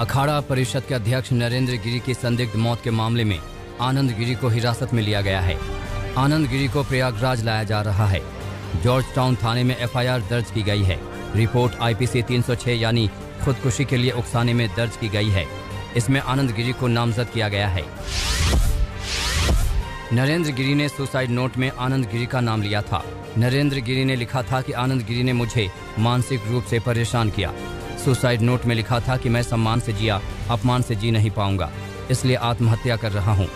अखाड़ा परिषद के अध्यक्ष नरेंद्र गिरी की संदिग्ध मौत के मामले में आनंद गिरी को हिरासत में लिया गया है। आनंद गिरी को प्रयागराज लाया जा रहा है। जॉर्ज टाउन थाने में एफआईआर दर्ज की गई है। रिपोर्ट आईपीसी 306 यानी खुदकुशी के लिए उकसाने में दर्ज की गई है। इसमें आनंद गिरी को नामजद किया गया है। नरेंद्र गिरी ने सुसाइड नोट में आनंद गिरी का नाम लिया था। नरेंद्र गिरी ने लिखा था कि आनंद गिरी ने मुझे मानसिक रूप से परेशान किया। सुसाइड नोट में लिखा था कि मैं सम्मान से जिया, अपमान से जी नहीं पाऊंगा, इसलिए आत्महत्या कर रहा हूं।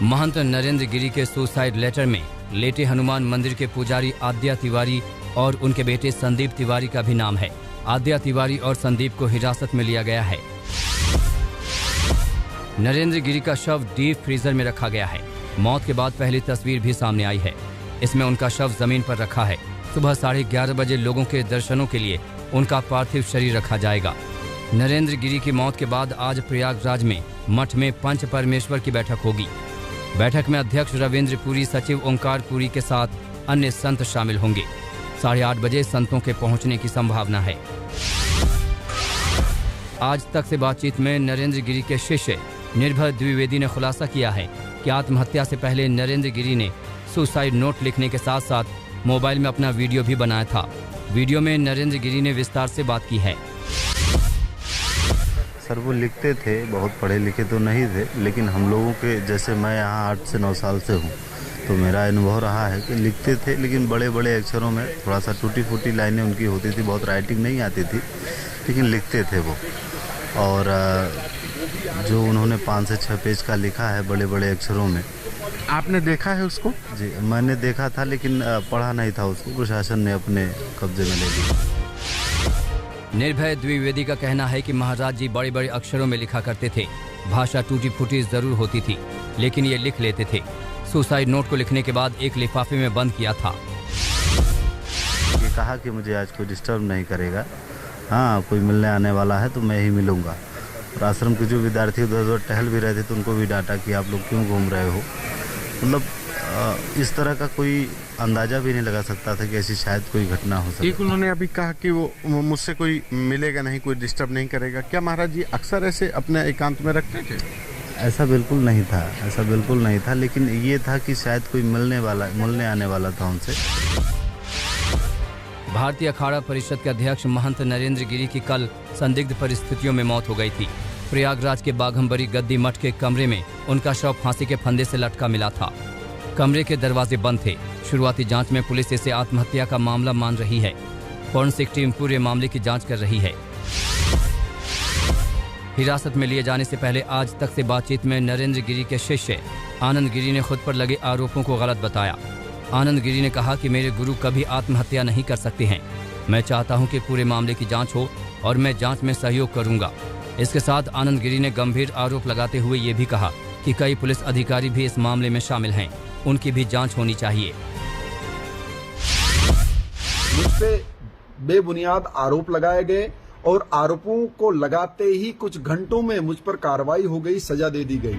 महंत नरेंद्र गिरी के सुसाइड लेटर में लेटे हनुमान मंदिर के पुजारी आद्या तिवारी और उनके बेटे संदीप तिवारी का भी नाम है। आद्या तिवारी और संदीप को हिरासत में लिया गया है। नरेंद्र गिरी का शव डीप फ्रीजर में रखा गया है। मौत के बाद पहली तस्वीर भी सामने आई है। इसमें उनका शव जमीन पर रखा है। सुबह 11:30 बजे लोगों के दर्शनों के लिए उनका पार्थिव शरीर रखा जाएगा। नरेंद्र गिरी की मौत के बाद आज प्रयागराज में मठ में पंच परमेश्वर की बैठक होगी। बैठक में अध्यक्ष रविंद्र पुरी, सचिव ओंकार पुरी के साथ अन्य संत शामिल होंगे। 8:30 बजे संतों के पहुंचने की संभावना है। आज तक से बातचीत में नरेंद्र गिरी के शिष्य निर्भय द्विवेदी ने खुलासा किया है कि आत्महत्या से पहले नरेंद्र गिरी ने सुसाइड नोट लिखने के साथ साथ मोबाइल में अपना वीडियो भी बनाया था। वीडियो में नरेंद्र गिरी ने विस्तार से बात की है। सर वो लिखते थे, बहुत पढ़े लिखे तो नहीं थे, लेकिन हम लोगों के जैसे मैं यहाँ 8 से 9 साल से हूँ, तो मेरा अनुभव रहा है कि लिखते थे, लेकिन बड़े बड़े अक्षरों में थोड़ा सा टूटी फूटी लाइनें उनकी होती थी, बहुत राइटिंग नहीं आती थी, लेकिन लिखते थे वो। और जो उन्होंने 5 से 6 पेज का लिखा है बड़े बड़े अक्षरों में। आपने देखा है उसको? जी मैंने देखा था, लेकिन पढ़ा नहीं था उसको, प्रशासन ने अपने कब्जे में ले लिया। निर्भय द्विवेदी का कहना है कि महाराज जी बड़े बड़े अक्षरों में लिखा करते थे। भाषा टूटी फूटी जरूर होती थी, लेकिन ये लिख लेते थे। सुसाइड नोट को लिखने के बाद एक लिफाफे में बंद किया था। ये कहा कि मुझे आज कोई डिस्टर्ब नहीं करेगा, हाँ कोई मिलने आने वाला है तो मैं ही मिलूंगा। और आश्रम के जो विद्यार्थी उधर टहल भी रहे थे तो उनको भी डांटा कि आप लोग क्यों घूम रहे हो। मतलब इस तरह का कोई अंदाजा भी नहीं लगा सकता था कि ऐसी शायद कोई घटना हो सके। एक उन्होंने अभी कहा कि वो मुझसे कोई मिलेगा नहीं, कोई डिस्टर्ब नहीं करेगा। क्या महाराज जी अक्सर ऐसे अपने एकांत में रखते थे? ऐसा बिल्कुल नहीं था, ऐसा बिल्कुल नहीं था, लेकिन ये था कि शायद कोई मिलने आने वाला था उनसे। भारतीय अखाड़ा परिषद के अध्यक्ष महंत नरेंद्र गिरी की कल संदिग्ध परिस्थितियों में मौत हो गई थी। प्रयागराज के बाघंबरी गद्दी मठ के कमरे में उनका शव फांसी के फंदे से लटका मिला था। कमरे के दरवाजे बंद थे। शुरुआती जांच में पुलिस इसे आत्महत्या का मामला मान रही है। फॉरेंसिक टीम पूरे मामले की जांच कर रही है। हिरासत में लिए जाने से पहले आज तक से बातचीत में नरेंद्र गिरी के शिष्य आनंद गिरी ने खुद पर लगे आरोपों को गलत बताया। आनंद गिरी ने कहा कि मेरे गुरु कभी आत्महत्या नहीं कर सकते हैं। मैं चाहता हूं कि पूरे मामले की जांच हो और मैं जांच में सहयोग करूंगा। इसके साथ आनंद गिरी ने गंभीर आरोप लगाते हुए ये भी कहा कि कई पुलिस अधिकारी भी इस मामले में शामिल हैं, उनकी भी जांच होनी चाहिए। मुझ पे बेबुनियाद आरोप लगाए गए और आरोपों को लगाते ही कुछ घंटों में मुझ पर कार्रवाई हो गई, सजा दे दी गई।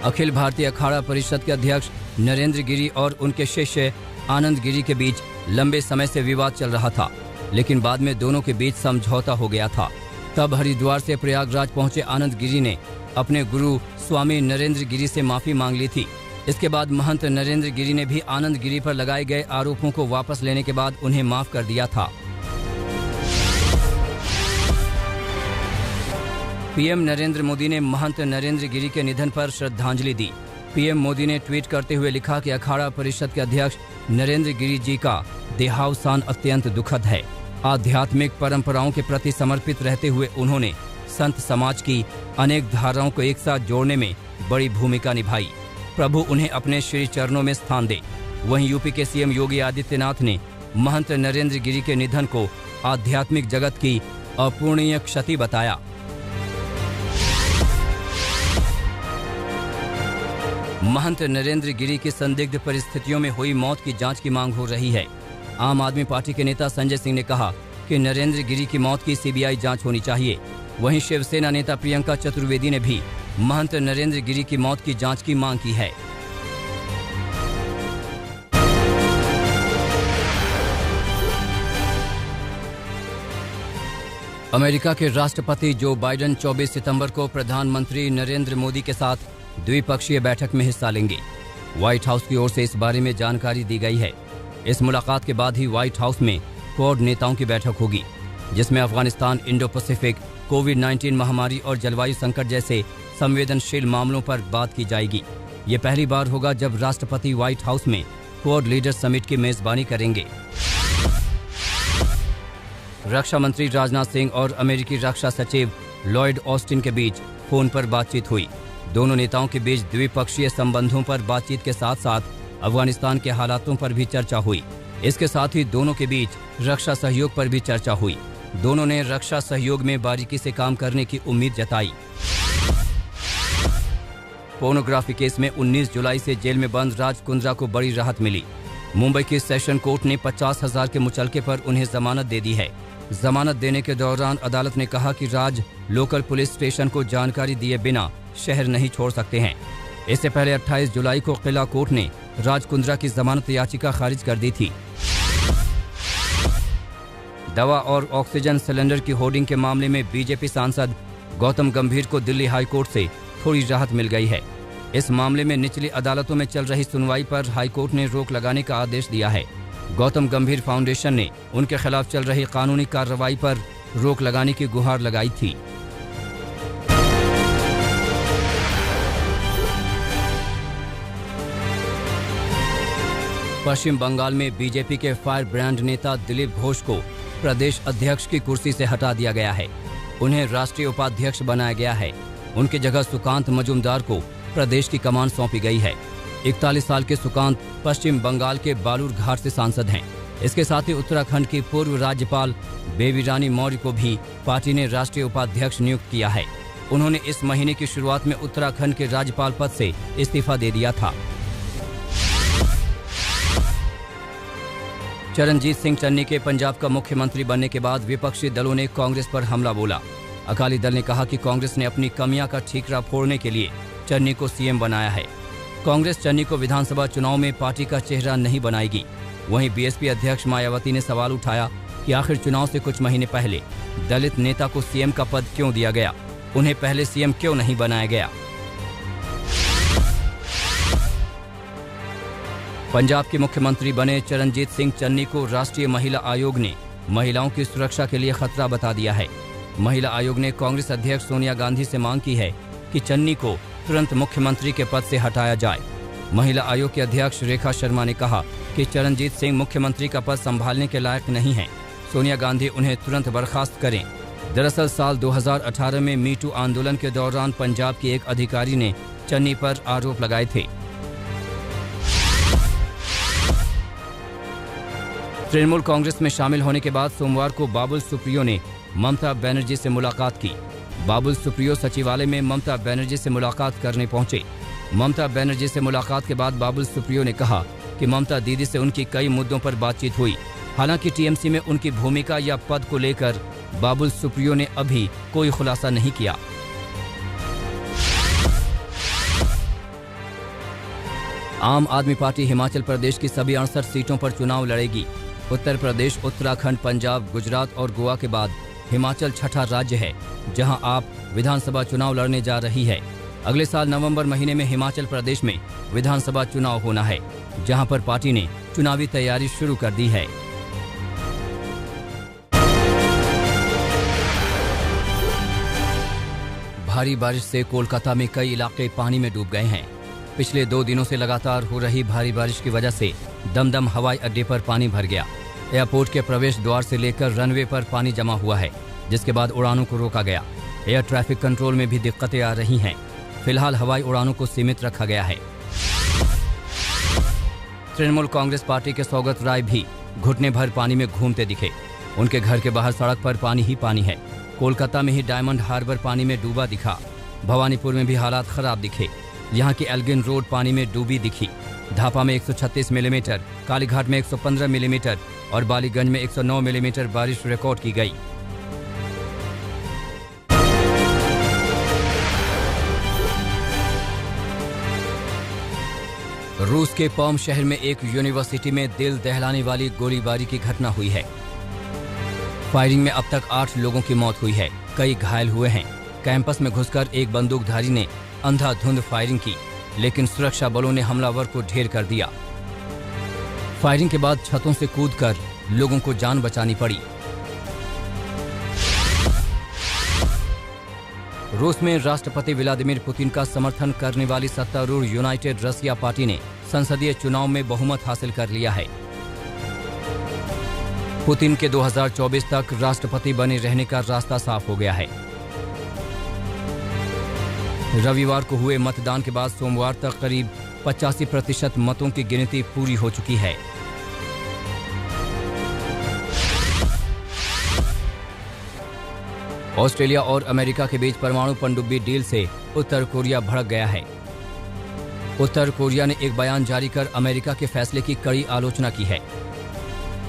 अखिल भारतीय अखाड़ा परिषद के अध्यक्ष नरेंद्र गिरी और उनके शिष्य आनंद गिरी के बीच लंबे समय से विवाद चल रहा था, लेकिन बाद में दोनों के बीच समझौता हो गया था। तब हरिद्वार से प्रयागराज पहुंचे आनंद गिरी ने अपने गुरु स्वामी नरेंद्र गिरी से माफी मांग ली थी। इसके बाद महंत नरेंद्र गिरी ने भी आनंद गिरी पर लगाए गए आरोपों को वापस लेने के बाद उन्हें माफ कर दिया था। पीएम नरेंद्र मोदी ने महंत नरेंद्र गिरी के निधन पर श्रद्धांजलि दी। पीएम मोदी ने ट्वीट करते हुए लिखा कि अखाड़ा परिषद के अध्यक्ष नरेंद्र गिरी जी का देहावसान अत्यंत दुखद है। आध्यात्मिक परंपराओं के प्रति समर्पित रहते हुए उन्होंने संत समाज की अनेक धाराओं को एक साथ जोड़ने में बड़ी भूमिका निभाई। प्रभु उन्हें अपने श्री चरणों में स्थान दे। वहीं यूपी के सीएम योगी आदित्यनाथ ने महंत नरेंद्र गिरी के निधन को आध्यात्मिक जगत की अपूरणीय क्षति बताया। महंत नरेंद्र गिरी की संदिग्ध परिस्थितियों में हुई मौत की जांच की मांग हो रही है। आम आदमी पार्टी के नेता संजय सिंह ने कहा कि नरेंद्र गिरी की मौत की सीबीआई जांच होनी चाहिए। वहीं शिवसेना नेता प्रियंका चतुर्वेदी ने भी महंत नरेंद्र गिरी की मौत की जांच की मांग की है। अमेरिका के राष्ट्रपति जो बाइडेन 24 सितंबर को प्रधानमंत्री नरेंद्र मोदी के साथ द्विपक्षीय बैठक में हिस्सा लेंगे। व्हाइट हाउस की ओर से इस बारे में जानकारी दी गई है। इस मुलाकात के बाद ही व्हाइट हाउस में क्वाड नेताओं की बैठक होगी, जिसमें अफगानिस्तान, इंडो पैसिफिक, कोविड-19 महामारी और जलवायु संकट जैसे संवेदनशील मामलों पर बात की जाएगी। ये पहली बार होगा जब राष्ट्रपति व्हाइट हाउस में क्वाड लीडर समिट की मेजबानी करेंगे। रक्षा मंत्री राजनाथ सिंह और अमेरिकी रक्षा सचिव लॉयड ऑस्टिन के बीच फोन पर बातचीत हुई। दोनों नेताओं के बीच द्विपक्षीय संबंधों पर बातचीत के साथ साथ अफगानिस्तान के हालातों पर भी चर्चा हुई। इसके साथ ही दोनों के बीच रक्षा सहयोग पर भी चर्चा हुई। दोनों ने रक्षा सहयोग में बारीकी से काम करने की उम्मीद जताई। पोर्नोग्राफी केस में 19 जुलाई से जेल में बंद राज कुंद्रा को बड़ी राहत मिली। मुंबई की सेशन कोर्ट ने 50,000 के मुचलके पर उन्हें जमानत दे दी है। जमानत देने के दौरान अदालत ने कहा कि राज लोकल पुलिस स्टेशन को जानकारी दिए बिना शहर नहीं छोड़ सकते हैं। इससे पहले 28 जुलाई को किला कोर्ट ने राज कुंद्रा की जमानत याचिका खारिज कर दी थी। दवा और ऑक्सीजन सिलेंडर की होर्डिंग के मामले में बीजेपी सांसद गौतम गंभीर को दिल्ली हाईकोर्ट से थोड़ी राहत मिल गई है। इस मामले में निचली अदालतों में चल रही सुनवाई पर हाईकोर्ट ने रोक लगाने का आदेश दिया है। गौतम गंभीर फाउंडेशन ने उनके खिलाफ चल रही कानूनी कार्रवाई पर रोक लगाने की गुहार लगाई थी। पश्चिम बंगाल में बीजेपी के फायर ब्रांड नेता दिलीप घोष को प्रदेश अध्यक्ष की कुर्सी से हटा दिया गया है। उन्हें राष्ट्रीय उपाध्यक्ष बनाया गया है। उनकी जगह सुकांत मजूमदार को प्रदेश की कमान सौंपी गई है। 41 साल के सुकांत पश्चिम बंगाल के बालूरघाट से सांसद हैं। इसके साथ ही उत्तराखंड की पूर्व राज्यपाल बेबी रानी मौर्य को भी पार्टी ने राष्ट्रीय उपाध्यक्ष नियुक्त किया है। उन्होंने इस महीने की शुरुआत में उत्तराखंड के राज्यपाल पद से इस्तीफा दे दिया था। चरणजीत सिंह चन्नी के पंजाब का मुख्यमंत्री बनने के बाद विपक्षी दलों ने कांग्रेस पर हमला बोला। अकाली दल ने कहा कि कांग्रेस ने अपनी कमियां का ठीकरा फोड़ने के लिए चन्नी को सीएम बनाया है। कांग्रेस चन्नी को विधानसभा चुनाव में पार्टी का चेहरा नहीं बनाएगी। वहीं बीएसपी अध्यक्ष मायावती ने सवाल उठाया कि आखिर चुनाव से कुछ महीने पहले दलित नेता को सीएम का पद क्यों दिया गया, उन्हें पहले सीएम क्यों नहीं बनाया गया। पंजाब के मुख्यमंत्री बने चरणजीत सिंह चन्नी को राष्ट्रीय महिला आयोग ने महिलाओं की सुरक्षा के लिए खतरा बता दिया है। महिला आयोग ने कांग्रेस अध्यक्ष सोनिया गांधी से मांग की है कि चन्नी को तुरंत मुख्यमंत्री के पद से हटाया जाए। महिला आयोग के अध्यक्ष रेखा शर्मा ने कहा कि चरणजीत सिंह मुख्यमंत्री का पद संभालने के लायक नहीं हैं। सोनिया गांधी उन्हें तुरंत बर्खास्त करें। दरअसल साल 2018 में मीटू आंदोलन के दौरान पंजाब के एक अधिकारी ने चन्नी पर आरोप लगाए थे। तृणमूल कांग्रेस में शामिल होने के बाद सोमवार को बाबुल सुप्रियो ने ममता बनर्जी से मुलाकात की। बाबुल सुप्रियो सचिवालय में ममता बनर्जी से मुलाकात करने पहुंचे। ममता बनर्जी से मुलाकात के बाद बाबुल सुप्रियो ने कहा कि ममता दीदी से उनकी कई मुद्दों पर बातचीत हुई। हालांकि टीएमसी में उनकी भूमिका या पद को लेकर बाबुल सुप्रियो ने अभी कोई खुलासा नहीं किया। आम आदमी पार्टी हिमाचल प्रदेश की सभी 68 सीटों पर चुनाव लड़ेगी। उत्तर प्रदेश, उत्तराखंड, पंजाब, गुजरात और गोवा के बाद हिमाचल छठा राज्य है जहां आप विधानसभा चुनाव लड़ने जा रही है। अगले साल नवंबर महीने में हिमाचल प्रदेश में विधानसभा चुनाव होना है, जहां पर पार्टी ने चुनावी तैयारी शुरू कर दी है। भारी बारिश से कोलकाता में कई इलाके पानी में डूब गए हैं। पिछले 2 दिनों से लगातार हो रही भारी बारिश की वजह से दमदम हवाई अड्डे पर पानी भर गया। एयरपोर्ट के प्रवेश द्वार से लेकर रनवे पर पानी जमा हुआ है, जिसके बाद उड़ानों को रोका गया। एयर ट्रैफिक कंट्रोल में भी दिक्कतें आ रही हैं। फिलहाल हवाई उड़ानों को सीमित रखा गया है। तृणमूल कांग्रेस पार्टी के सौगत राय भी घुटने भर पानी में घूमते दिखे। उनके घर के बाहर सड़क पर पानी ही पानी है। कोलकाता में ही डायमंड हार्बर पानी में डूबा दिखा। भवानीपुर में भी हालात खराब दिखे। यहाँ की एल्गिन रोड पानी में डूबी दिखी। धापा में 136 मिलीमीटर, कालीघाट में 115 मिलीमीटर और बालीगंज में 109 मिलीमीटर बारिश रिकॉर्ड की गई। रूस के पॉम शहर में एक यूनिवर्सिटी में दिल दहलाने वाली गोलीबारी की घटना हुई है। फायरिंग में अब तक 8 लोगों की मौत हुई है, कई घायल हुए हैं। कैंपस में घुसकर एक बंदूकधारी ने अंधाधुंध फायरिंग की, लेकिन सुरक्षा बलों ने हमलावर को ढेर कर दिया। फायरिंग के बाद छतों से कूदकर लोगों को जान बचानी पड़ी। रूस में राष्ट्रपति व्लादिमीर पुतिन का समर्थन करने वाली सत्तारूढ़ यूनाइटेड रसिया पार्टी ने संसदीय चुनाव में बहुमत हासिल कर लिया है। पुतिन के 2024 तक राष्ट्रपति बने रहने का रास्ता साफ हो गया है। रविवार को हुए मतदान के बाद सोमवार तक करीब 85% मतों की गिनती पूरी हो चुकी है। ऑस्ट्रेलिया और अमेरिका के बीच परमाणु पनडुब्बी डील से उत्तर कोरिया भड़क गया है। उत्तर कोरिया ने एक बयान जारी कर अमेरिका के फैसले की कड़ी आलोचना की है।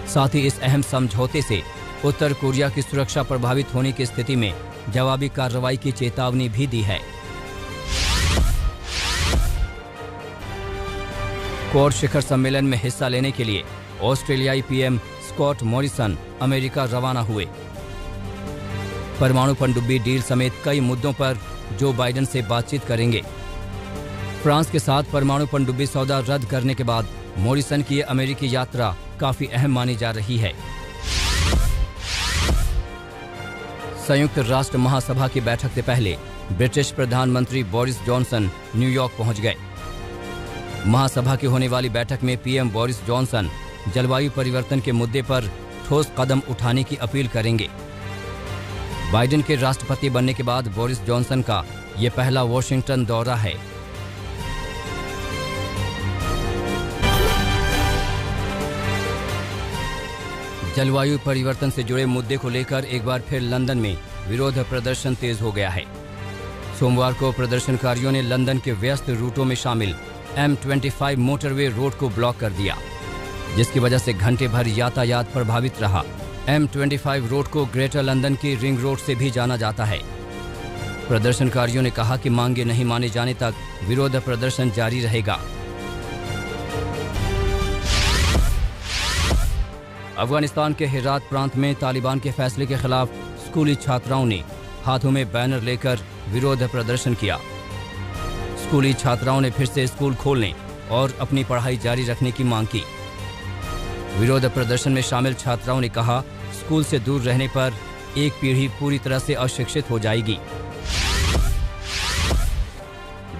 साथ ही इस अहम समझौते से उत्तर कोरिया की सुरक्षा प्रभावित होने की स्थिति में जवाबी कार्रवाई की चेतावनी भी दी है। क्वाड शिखर सम्मेलन में हिस्सा लेने के लिए ऑस्ट्रेलियाई पीएम स्कॉट मॉरिसन अमेरिका रवाना हुए। परमाणु पनडुब्बी डील समेत कई मुद्दों पर जो बाइडेन से बातचीत करेंगे। फ्रांस के साथ परमाणु पनडुब्बी सौदा रद्द करने के बाद मॉरिसन की अमेरिकी यात्रा काफी अहम मानी जा रही है। संयुक्त राष्ट्र महासभा की बैठक से पहले ब्रिटिश प्रधानमंत्री बोरिस जॉनसन न्यूयॉर्क पहुंच गए। महासभा की होने वाली बैठक में पीएम बोरिस जॉनसन जलवायु परिवर्तन के मुद्दे पर ठोस कदम उठाने की अपील करेंगे। बाइडेन के राष्ट्रपति बनने के बाद बोरिस जॉनसन का ये पहला वॉशिंगटन दौरा है। जलवायु परिवर्तन से जुड़े मुद्दे को लेकर एक बार फिर लंदन में विरोध प्रदर्शन तेज हो गया है। सोमवार को प्रदर्शनकारियों ने लंदन के व्यस्त रूटों में शामिल M25 मोटरवे रोड को ब्लॉक कर दिया, जिसकी वजह से घंटे भर यातायात प्रभावित रहा। M25 रोड को ग्रेटर लंदन की रिंग रोड से भी जाना जाता है। प्रदर्शनकारियों ने कहा कि मांगे नहीं माने जाने तक विरोध प्रदर्शन जारी रहेगा। अफगानिस्तान के हेरात प्रांत में तालिबान के फैसले के खिलाफ स्कूली छात्राओं ने हाथों में बैनर लेकर विरोध प्रदर्शन किया। स्कूली छात्राओं ने फिर से स्कूल खोलने और अपनी पढ़ाई जारी रखने की मांग की। विरोध प्रदर्शन में शामिल छात्राओं ने कहा, स्कूल से दूर रहने पर एक पीढ़ी पूरी तरह से अशिक्षित हो जाएगी।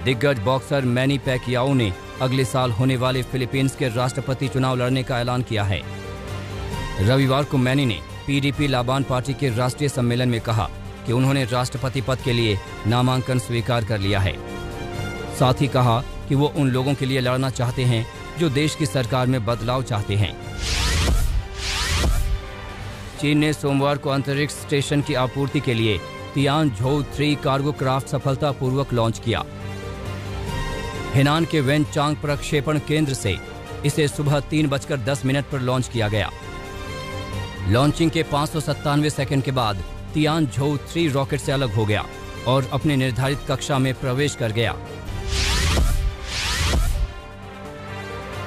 दिग्गज बॉक्सर मैनी पैकियाओ ने अगले साल होने वाले फिलीपींस के राष्ट्रपति चुनाव लड़ने का ऐलान किया है। रविवार को मैनी ने पीडीपी लाबान पार्टी के राष्ट्रीय सम्मेलन में कहा कि उन्होंने राष्ट्रपति पद के लिए नामांकन स्वीकार कर लिया है। साथ ही कहा कि वो उन लोगों के लिए लड़ना चाहते हैं जो देश की सरकार में बदलाव चाहते हैं। चीन ने सोमवार को अंतरिक्ष स्टेशन की आपूर्ति के लिए तियानझोउ 3 कार्गो क्राफ्ट सफलतापूर्वक लॉन्च किया। हेनान के वेनचांग प्रक्षेपण केंद्र से इसे सुबह 3:10 पर लॉन्च किया गया। लॉन्चिंग के 597 सेकंड के बाद तियानझोउ 3 रॉकेट से अलग हो गया और अपने निर्धारित कक्षा में प्रवेश कर गया।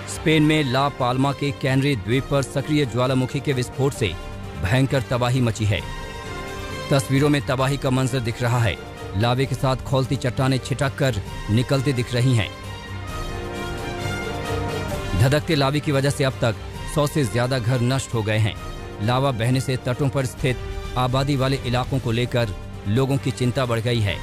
स्पेन में ला पाल्मा के कैनरी द्वीप पर सक्रिय ज्वालामुखी के विस्फोट से भयंकर तबाही मची है। तस्वीरों में तबाही का मंजर दिख रहा है। लावे के साथ खौलती चट्टानें छिटक कर निकलती दिख रही हैं। धधकते लावे की वजह से अब तक 100 से ज्यादा घर नष्ट हो गए हैं। लावा बहने से तटों पर स्थित आबादी वाले इलाकों को लेकर लोगों की चिंता बढ़ गई है।